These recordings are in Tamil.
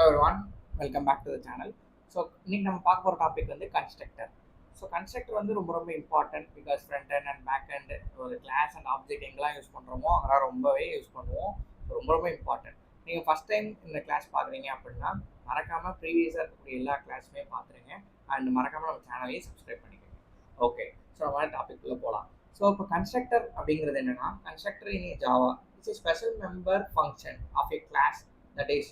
everyone, welcome back to the channel. So இன்னைக்கு நம்ம பார்க்க போகிற டாபிக் வந்து கன்ஸ்ட்ரக்டர். ஸோ கன்ஸ்ட்ரக்டர் வந்து ரொம்ப ரொம்ப important because front and and back and ஒரு கிளாஸ் அண்ட் ஆப்ஜெக்ட் எங்கெல்லாம் யூஸ் பண்ணுறோமோ அங்கெல்லாம் ரொம்பவே யூஸ் பண்ணுவோம். ஸோ ரொம்ப ரொம்ப இம்பார்ட்டன்ட். நீங்கள் ஃபஸ்ட் டைம் இந்த கிளாஸ் பார்க்குறீங்க அப்படின்னா மறக்காமல் ப்ரீவியஸாக இருக்கக்கூடிய எல்லா கிளாஸுமே பார்த்துருங்க அண்ட் மறக்காமல் நம்ம சேனலையும் சப்ஸ்கிரைப் பண்ணிக்கோங்க. ஓகே, ஸோ நம்ம டாபிக் உள்ள போகலாம். ஸோ இப்போ கன்ஸ்ட்ரக்டர் அப்படிங்கிறது என்னென்னா, constructor in Java it's a special member function of a class that is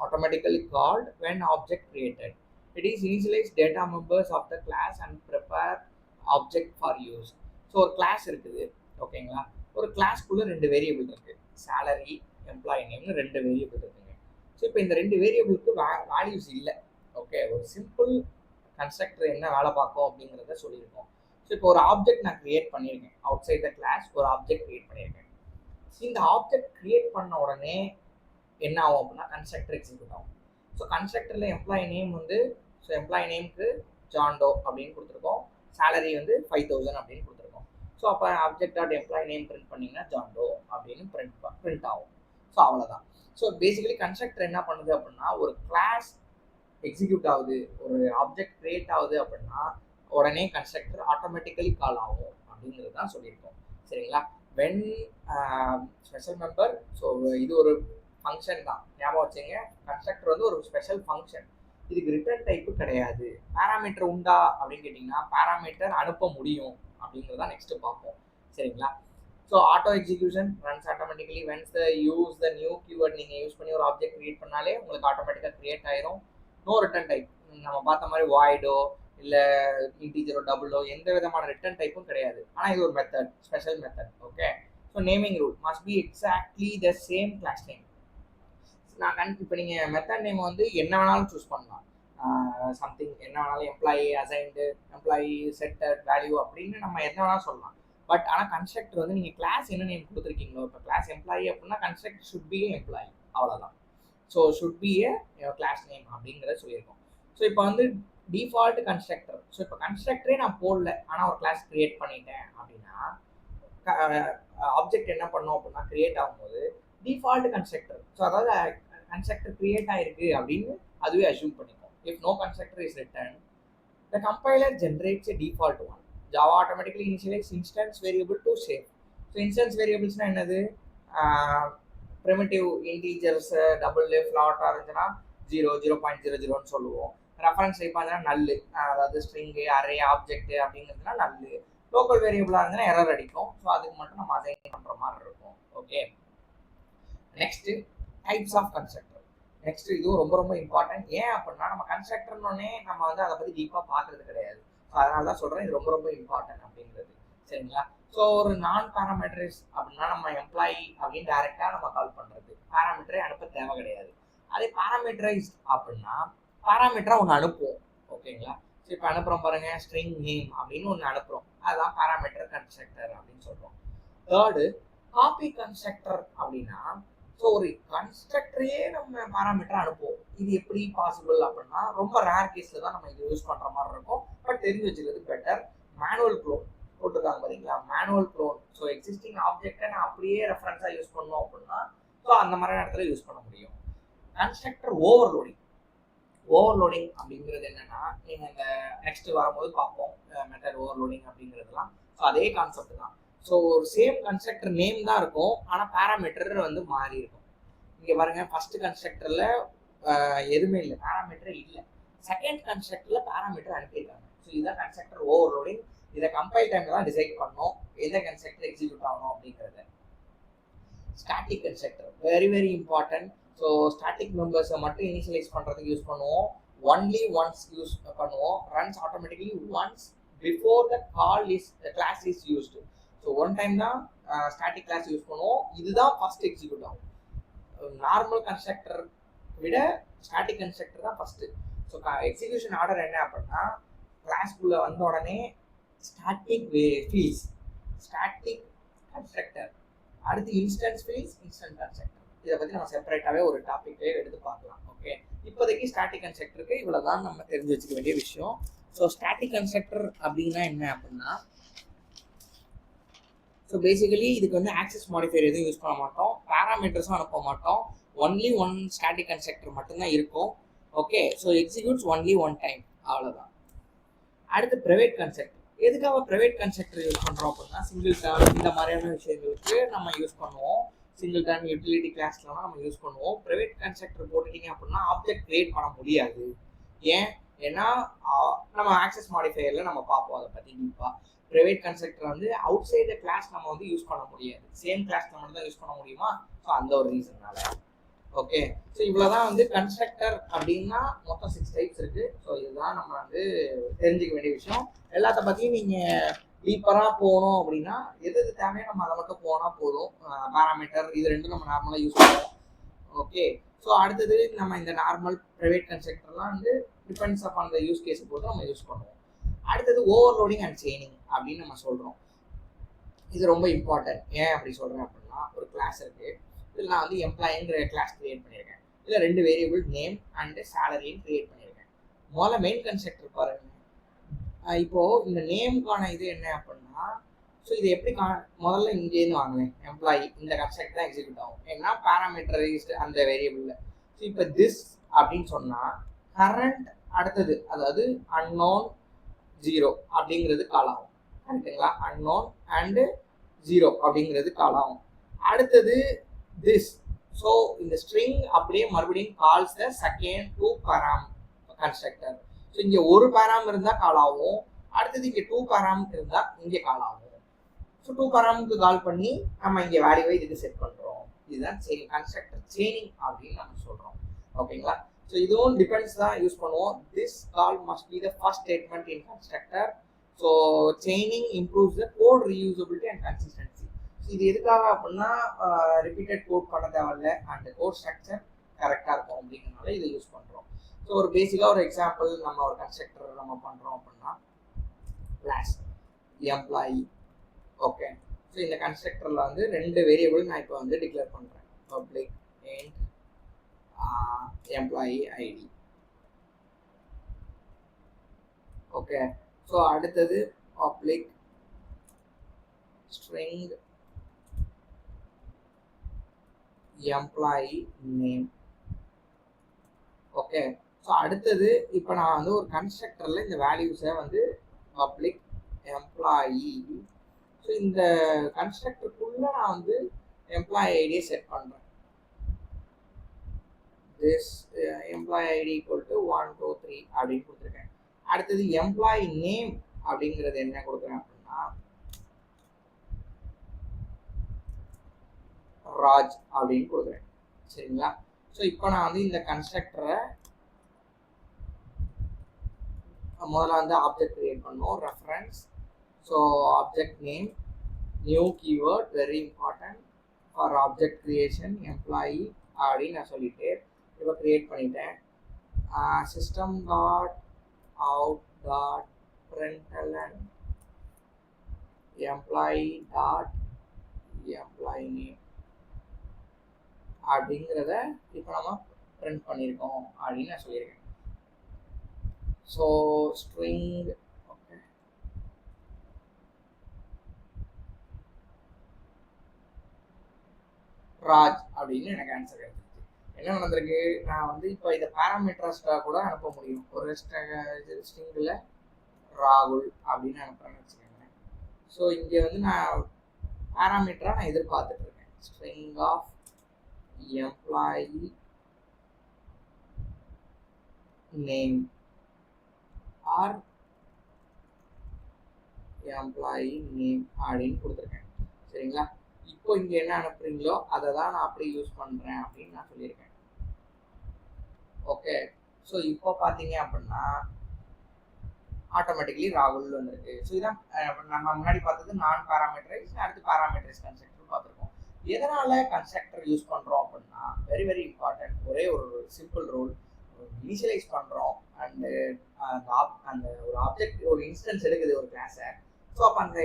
automatically called when object created. It is initialize data members of the class and prepare object for use. So ஒரு கிளாஸ் இருக்குது, ஓகேங்களா? ஒரு கிளாஸ்க்குள்ளே ரெண்டு வேரியபிள் இருக்குது, சேலரி, எம்ப்ளாயி நேம்னு ரெண்டு வேரியபிள் இருக்குங்க. ஸோ இப்போ இந்த ரெண்டு வேரியபிளுக்கு வேல்யூஸ் இல்லை. ஓகே, ஒரு சிம்பிள் கன்ஸ்ட்ரக்டர் என்ன வேலை பார்க்கும் அப்படிங்கிறத சொல்லியிருக்கோம். ஸோ இப்போ ஒரு ஆப்ஜெக்ட் நான் கிரியேட் பண்ணியிருக்கேன், அவுட் சைட் த கிளாஸ் ஒரு ஆப்ஜெக்ட் கிரியேட் பண்ணியிருக்கேன். இந்த ஆப்ஜெக்ட் கிரியேட் பண்ண உடனே என்ன ஆகும் அப்படின்னா கன்ஸ்ட்ரக்டர் எக்ஸிக்யூட் ஆகும். ஸோ கன்ஸ்ட்ரக்டரில் எம்ப்ளாயி நேம் வந்து, ஸோ எம்ப்ளாயி நேமுக்கு ஜான்டோ அப்படின்னு கொடுத்துருக்கோம், சேலரி வந்து 5000 அப்படின்னு கொடுத்துருக்கோம். ஸோ அப்போ object dot employee name print பண்ணிங்கன்னா ஜான்டோ அப்படின்னு பிரிண்ட் ஆகும். ஸோ அவ்வளோதான். ஸோ பேசிக்கலி கன்ஸ்ட்ரக்டர் என்ன பண்ணுது அப்படின்னா, ஒரு கிளாஸ் எக்ஸிக்யூட் ஆகுது, ஒரு ஆப்ஜெக்ட் கிரியேட் ஆகுது அப்படின்னா உடனே கன்ஸ்ட்ரக்டர் ஆட்டோமேட்டிக்கலி கால் ஆகும் அப்படிங்கிறது தான் சொல்லியிருக்கோம். சரிங்களா? வென் ஸ்பெஷல் மெம்பர், ஸோ இது ஒரு ஃபங்க்ஷன் தான், ஞாபகம் வச்சுங்க. கன்ஸ்ட்ரக்டர் வந்து ஒரு ஸ்பெஷல் ஃபங்க்ஷன், இதுக்கு ரிட்டர்ன் டைப்பு கிடையாது. பேராமீட்டர் உண்டா அப்படின்னு கேட்டிங்கன்னா பேராமீட்டர் அனுப்ப முடியும் அப்படிங்கிறதான் நெக்ஸ்ட்டு பார்ப்போம். சரிங்களா? So auto execution runs automatically Vance the use the new keyword. நீங்கள் யூஸ் பண்ணி ஒரு ஆப்ஜெக்ட் கிரியேட் பண்ணாலே உங்களுக்கு ஆட்டோமேட்டிக்காக கிரியேட் ஆயிரும். நோ ரிட்டர்ன் டைப், நம்ம பார்த்த மாதிரி வாய்டோ இல்லை இன்டீஜரோ டபுளோ எந்த விதமான ரிட்டர்ன் டைப்பும் கிடையாது. ஆனால் இது ஒரு method, special method. Okay, so naming rule must be exactly the same class name. நான் இப்போ நீங்கள் மெத்தட் நேம் வந்து என்ன வேணாலும் சூஸ் பண்ணலாம், சம்திங் என்ன வேணாலும், எம்ப்ளாயி அசைன்டு, எம்ப்ளாயி செட்டட், வேல்யூ அப்படின்னு நம்ம என்ன வேணாலும் சொல்லலாம். பட் ஆனால் கன்ஸ்ட்ரக்டர் வந்து நீங்கள் கிளாஸ் என்ன நேம் கொடுத்துருக்கீங்களோ, இப்போ கிளாஸ் எம்ப்ளாயி அப்படின்னா கன்ஸ்ட்ரக்டர் ஷுட் பி எம்ப்ளாயி, அவ்வளோதான். So should be a class name அப்படிங்கிறத சொல்லியிருக்கோம். ஸோ இப்போ வந்து டிஃபால்ட் கன்ஸ்ட்ரக்டர். ஸோ இப்போ கன்ஸ்ட்ரக்டரே நான் போடல, ஆனால் ஒரு கிளாஸ் கிரியேட் பண்ணிட்டேன் அப்படின்னா ஆப்ஜெக்ட் என்ன பண்ணோம் அப்படின்னா கிரியேட் ஆகும்போது டிஃபால்ட் கன்ஸ்ட்ரக்டர், ஸோ அதாவது கன்ஸ்ட்ரக்டர் கிரியேட் ஆயிருக்கு அப்படின்னு அதுவே அஸ்யூம் பண்ணிக்கும். If no constructor is written, the compiler generates a default one. Java automatically initialize instance variable to save. So instance வேரியபிள்ஸ்னால் என்னது? ப்ரிமிட்டிவ் இன்டீஜர்ஸ் டபுள் ஃப்ளாட்டாக இருந்துச்சுன்னா 0.00ன்னு சொல்லுவோம். ரெஃபரன்ஸ் டைப்பாக இருந்ததுன்னா நல்லு, அதாவது ஸ்ட்ரிங்கு, அரே, ஆப்ஜெக்ட் அப்படிங்கிறதுனா நல்லு. லோக்கல் வேரியபிளாக இருந்ததுன்னா எரர் அடிக்கும். ஸோ அதுக்கு மட்டும் நம்ம அசைன் பண்ணுற மாதிரி இருக்கும். Okay, next types of constructor. Next இதுவும் ரொம்ப ரொம்ப இம்பார்ட்டன்ட். ஏன் அப்படின்னா நம்ம கன்ஸ்ட்ரக்டர்னோடனே நம்ம வந்து அதை பற்றி டீப்பாக பார்க்கறது கிடையாது. ஸோ அதனால தான் சொல்கிறேன், இது ரொம்ப ரொம்ப இம்பார்ட்டன்ட் அப்படிங்கிறது. சரிங்களா? ஸோ ஒரு நான் பேராமீட்டர்ஸ் அப்படின்னா நம்ம எம்ப்ளாயி அப்படின்னு டைரெக்டாக நம்ம கால் பண்ணுறது, பேராமீட்டரே அனுப்ப தேவை கிடையாது. அதே பேராமீட்டரைஸ் அப்படின்னா பேராமீட்டராக ஒன்று அனுப்புவோம். ஓகேங்களா? ஸோ இப்போ அனுப்புகிறோம் பாருங்க, ஸ்ட்ரிங் நேம் அப்படின்னு ஒன்று அனுப்புகிறோம், அதுதான் பேராமீட்டர் கன்ஸ்ட்ரக்டர் அப்படின்னு சொல்கிறோம். தேர்டு காப்பி கன்ஸ்ட்ரக்டர் அப்படின்னா, ஸோ ஒரு கன்ஸ்ட்ரக்டரையே நம்ம பேராமீட்டர் அனுப்புவோம். இது எப்படி பாசிபிள் அப்படின்னா ரொம்ப ரேர் கேஸில் தான் நம்ம இது யூஸ் பண்ணுற மாதிரி இருக்கும். பட் தெரிஞ்சு வச்சுக்கிறது பெட்டர். மேனுவல் க்ளோன் போட்டிருக்காங்க பார்த்தீங்களா, மேனுவல் க்ளோன். ஸோ எக்ஸிஸ்டிங் ஆப்ஜெக்டை நான் அப்படியே ரெஃபரன்ஸாக யூஸ் பண்ணோம் அப்படின்னா ஸோ அந்த மாதிரி இடத்துல யூஸ் பண்ண முடியும். Constructor overloading. ஓவர்லோடிங் அப்படிங்கிறது என்னன்னா, நீங்கள் இந்த நெக்ஸ்ட் வரும்போது பார்ப்போம் மெத்தட் ஓவர்லோடிங் அப்படிங்கிறதுலாம். ஸோ அதே கான்செப்ட் தான். ஸோ ஒரு சேம் கன்ஸ்ட்ரக்டர் நேம் தான் இருக்கும், ஆனால் பேராமீட்டர் வந்து மாறி இருக்கும். இங்கே பாருங்க, ஃபர்ஸ்ட் கன்ஸ்ட்ரக்டரில் எதுவுமே இல்லை, பேராமீட்டர் இல்லை. செகண்ட் கன்ஸ்ட்ரக்டரில் பேராமீட்டர் அனுப்பியிருக்காங்க. ஸோ இதுதான் கன்ஸ்ட்ரக்டர் ஓவர்லோடிங். இதை கம்பைல் டைமில் தான் டிசைட் பண்ணோம் எந்த கன்ஸ்ட்ரக்டர் எக்ஸிக்யூட் ஆகணும் அப்படிங்கிறது. Static constructor very very important. So static மெம்பர்ஸை மட்டும் இனிஷியலைஸ் பண்ணுறதுக்கு யூஸ் பண்ணுவோம். ஒன்லி ஒன்ஸ் யூஸ் பண்ணுவோம். Runs automatically once before the call is class is used. So one time தான் ஸ்டாட்டிக் கிளாஸ் யூஸ் பண்ணுவோம். இதுதான் ஃபர்ஸ்ட் எக்ஸிக்யூட் ஆகும். நார்மல் கன்ஸ்ட்ரக்டர் விட ஸ்டாட்டிக் கன்ஸ்ட்ரக்டர் தான் ஃபர்ஸ்ட். ஸோ எக்ஸிக்யூஷன் ஆர்டர் என்ன அப்படின்னா, கிளாஸ்க்குள்ளே வந்த உடனே ஸ்டாட்டிக் ஃபீல்ட்ஸ், ஸ்டாட்டிக் கன்ஸ்ட்ரக்டர், அடுத்து இன்ஸ்டன்ஸ் ஃபீல்ட்ஸ், இன்ஸ்டன்ட் கன்ஸ்ட்ரக்டர். இதை பற்றி நம்ம செப்பரேட்டாகவே ஒரு டாப்பிக்கே எடுத்து பார்க்கலாம். ஓகே, இப்போதைக்கு ஸ்டாட்டிக் கன்ஸ்ட்ரக்டருக்கு இவ்வளோ தான் நம்ம தெரிஞ்சு வச்சுக்க வேண்டிய விஷயம். ஸோ ஸ்டாட்டிக் கன்ஸ்ட்ரக்டர் அப்படின்னா என்ன அப்படின்னா, ஸோ பேசிக்கலி இதுக்கு வந்து ஆக்சஸ் மாடிஃபையர் எதுவும் யூஸ் பண்ண மாட்டோம், பேராமீட்டர்ஸும் அனுப்ப மாட்டோம், ஒன்லி ஒன் ஸ்டாட்டிக் கன்ஸ்ட்ரக்டர் மட்டும்தான் இருக்கும். Okay, so executes only one time, அவ்வளோதான். அடுத்து ப்ரைவேட் கன்ஸ்ட்ரக்டர். எதுக்காக ப்ரைவேட் கன்ஸ்ட்ரக்டர் யூஸ் பண்ணுறோம் அப்படின்னா சிங்கிள் டர்ன் இந்த மாதிரியான விஷயங்களுக்கு நம்ம யூஸ் பண்ணுவோம். சிங்கிள் டர்ன் யூட்டிலிட்டி கிளாஸ்லாம் நம்ம யூஸ் பண்ணுவோம். ப்ரைவேட் கன்ஸ்ட்ரக்டர் போட்டுட்டீங்க அப்படின்னா ஆப்ஜெக்ட் கிரியேட் பண்ண முடியாது. ஏன்னா நம்ம ஆக்சஸ் மாடிஃபையரில் நம்ம பார்ப்போம் அதை பற்றி டீப்பாக. ப்ரைவேட் கன்ஸ்ட்ரக்டர் வந்து அவுட் சைட் த கிளாஸ் நம்ம வந்து யூஸ் பண்ண முடியாது. சேம் கிளாஸ்ல மட்டும் தான் யூஸ் பண்ண முடியுமா? ஸோ அந்த ஒரு ரீசன்னால. ஓகே, ஸோ இவ்வளோதான் வந்து கன்ஸ்ட்ரக்டர் அப்படின்னா மொத்தம் 6 டைப்ஸ் இருக்கு. ஸோ இதுதான் நம்ம வந்து தெரிஞ்சுக்க வேண்டிய விஷயம். எல்லாத்த பற்றியும் நீங்கள் டீப்பராக போகணும் அப்படின்னா எது தேவையோ நம்ம அதை மட்டும் போனால் போதும். பேராமீட்டர் இது ரெண்டும் நம்ம நார்மலாக யூஸ் பண்ணுவோம். ஓகே, ஸோ அடுத்தது நம்ம இந்த நார்மல் ப்ரைவேட் கன்ஸ்ட்ரக்டர்லாம் வந்து டிபெண்ட்ஸ் அப்பான் அந்த யூஸ் கேஸை பொறுத்து நம்ம யூஸ் பண்ணுவோம். அடுத்தது ஓவர்லோடிங் அண்ட் செயினிங் அப்படின்னு நம்ம சொல்கிறோம். இது ரொம்ப இம்பார்ட்டன்ட். ஏன் அப்படி சொல்கிறேன் அப்படின்னா ஒரு கிளாஸ் இருக்குது, இதில் நான் வந்து எம்ப்ளாயிங்கிற கிளாஸ் கிரியேட் பண்ணியிருக்கேன். இதில் 2 வேரியபிள் நேம் அண்டு சேலரின்னு கிரியேட் பண்ணியிருக்கேன். முதல்ல மெயின் கன்ஸ்ட்ரக்டர் பாருங்க. இப்போது இந்த நேமுக்கான இது என்ன அப்படின்னா, ஸோ இது எப்படி முதல்ல இங்கேருந்து வாங்குவேன் எம்ப்ளாயி, இந்த கன்ஸ்ட்ரக்ட் தான் எக்ஸிக்யூட் ஆகும். ஏன்னா பேராமீட்டரைஸ்டு அந்த வேரியபிளில். ஸோ இப்போ திஸ் அப்படின்னு சொன்னால் கரண்ட் அடுத்தது அதாவது அன்னோன் 0 அப்படிங்கிறது கால் ஆகும். கரெக்டுங்களா? அன்னோன் அண்டு 0 அப்படிங்கிறது கால் ஆகும். அடுத்தது திஸ். ஸோ இந்த ஸ்ட்ரிங் அப்படியே மறுபடியும் calls the second 2 param constructor. So இங்கே ஒரு பேராம் இருந்தால் கால் ஆகும், அடுத்தது இங்கே 2 param இருந்தால் இங்கே கால் ஆகும். ஸோ 2 paramக்கு கால் பண்ணி நம்ம இங்கே வேல்யூவை இதுக்கு செட் பண்ணுறோம். இதுதான் கன்ஸ்ட்ரக்டர் செயினிங் அப்படின்னு நம்ம சொல்கிறோம். ஓகேங்களா? ஸோ இதுவும் டிபெண்ட்ஸ் தான் யூஸ் பண்ணுவோம். This call must be the first statement in constructor. So chaining improves the code reusability and consistency. So இது எதுக்காக அப்படின்னா ரிப்பீட்டட் கோட் பண்ண தேவையில்ல அண்ட் கோட் ஸ்ட்ரக்சர் கரெக்டாக இருக்கும் அப்படிங்கிறனால இதை யூஸ் பண்ணுறோம். ஸோ ஒரு பேசிக்காக ஒரு எக்ஸாம்பிள் நம்ம ஒரு கன்ஸ்ட்ரக்டர் நம்ம பண்ணுறோம் அப்படின்னா கிளாஸ் எம்ப்ளாயி. ஓகே, ஸோ இந்த கன்ஸ்ட்ரக்டரில் வந்து 2 வேரியபிள் நான் இப்போ வந்து டிக்ளேர் பண்ணுறேன். Public and employee ID. Okay, so அடுத்தது public string employee name. Okay, so அடுத்தது இப்போ நான் வந்து ஒரு கன்ஸ்ட்ரக்டரில் இந்த வேல்யூஸை வந்து பப்ளிக் எம்ப்ளாயி, ஸோ இந்த கன்ஸ்ட்ரக்டருக்குள்ளே நான் வந்து எம்ப்ளாயி ஐடியை செட் பண்ணுறேன். This employee ID equal to 1 2 3 அப்படின்னு கொடுத்துருக்கேன். அடுத்தது எம்ப்ளாயி நேம் அப்படிங்கிறது என்ன கொடுக்குறேன் அப்படின்னா ராஜ் அப்படின்னு கொடுக்குறேன். சரிங்களா? ஸோ இப்போ நான் வந்து இந்த கன்ஸ்ட்ரக்டரை முதல்ல வந்து ஆப்ஜெக்ட் கிரியேட் பண்ணோம். Reference, so object name, new keyword very important for object creation employee அப்படின்னு நான் சொல்லிட்டு இப்போ கிரியேட் பண்ணிட்டேன். System dot out dot பிரிண்டலன் employee dot employee name அப்படிங்கிறத இப்போ நம்ம பிரிண்ட் பண்ணியிருக்கோம் அப்படின்னு நான் சொல்லியிருக்கேன். ஸோ ஸ்ட்ரிங் ஓகே, ராஜ் அப்படின்னு எனக்கு ஆன்சர் கிடைச்சிருச்சு. என்ன நடந்திருக்கு, நான் வந்து இப்போ இதை பேராமீட்டர்ஸ்டாக கூட அனுப்ப முடியும். ஒரு ஸ்ட்ரிங்கில் ராகுல் அப்படின்னு அனுப்புறேன்னு வச்சுக்கோங்க. ஸோ இங்கே வந்து நான் பேராமீட்டராக நான் எதிர்பார்த்துட்டு இருக்கேன். String of employee name or employee name அப்படின்னு கொடுத்துருக்கேன். சரிங்களா? இப்போ இங்கே என்ன அனுப்புறீங்களோ அதை தான் நான் அப்படியே யூஸ் பண்ணுறேன் அப்படின்னு நான் சொல்லியிருக்கேன். ஓகே, ஸோ இப்போ பார்த்தீங்க அப்படின்னா ஆட்டோமேட்டிக்லி ராகுல் வந்துருக்கு. ஸோ இதான் நம்ம முன்னாடி பார்த்தது நான் பேராமீட்டரைஸ், அடுத்து பேராமீட்டரைஸ் கன்ஸ்ட்ரக்டர் பார்த்துருக்கோம். எதனால் கன்ஸ்ட்ரக்டர் யூஸ் பண்ணுறோம் அப்படின்னா வெரி வெரி இம்பார்ட்டன்ட். ஒரே ஒரு சிம்பிள் ரூல், இனிஷியலைஸ் பண்ணுறோம் அண்டு அந்த ஒரு ஆப்ஜெக்ட் ஒரு இன்ஸ்டன்ஸ் எடுக்குது ஒரு கிளாஸை. ஸோ அப்போ அந்த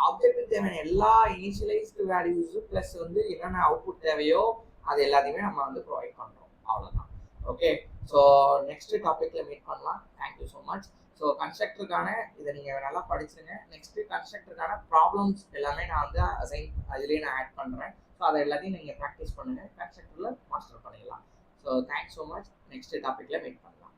ஆப்ஜெக்ட்டுக்கு தேவையான எல்லா இனிஷியலைஸ்டு வேல்யூஸும் ப்ளஸ் வந்து என்னென்ன அவுட்புட் தேவையோ அது எல்லாத்தையுமே நம்ம வந்து ப்ரொவைட் பண்ணுறோம். அவ்வளோதான். ஓகே, ஸோ நெக்ஸ்ட் டாப்பிக்கில் மீட் பண்ணலாம். Thank you so much. ஸோ கன்ஸ்ட்ரக்டருக்கான இதை நீங்கள் நல்லா படிச்சுருங்க. நெக்ஸ்ட்டு கன்ஸ்ட்ரக்டருக்கான ப்ராப்ளம்ஸ் எல்லாமே நான் வந்து அசைன் அதுலேயே நான் ஆட் பண்ணுறேன். ஸோ அதை எல்லாத்தையும் நீங்கள் ப்ராக்டிஸ் பண்ணுங்கள். கன்ஸ்ட்ரக்டரில் மாஸ்டர் பண்ணுங்கள். So thanks so much. Next டாப்பிக்கில் மீட் பண்ணலாம்.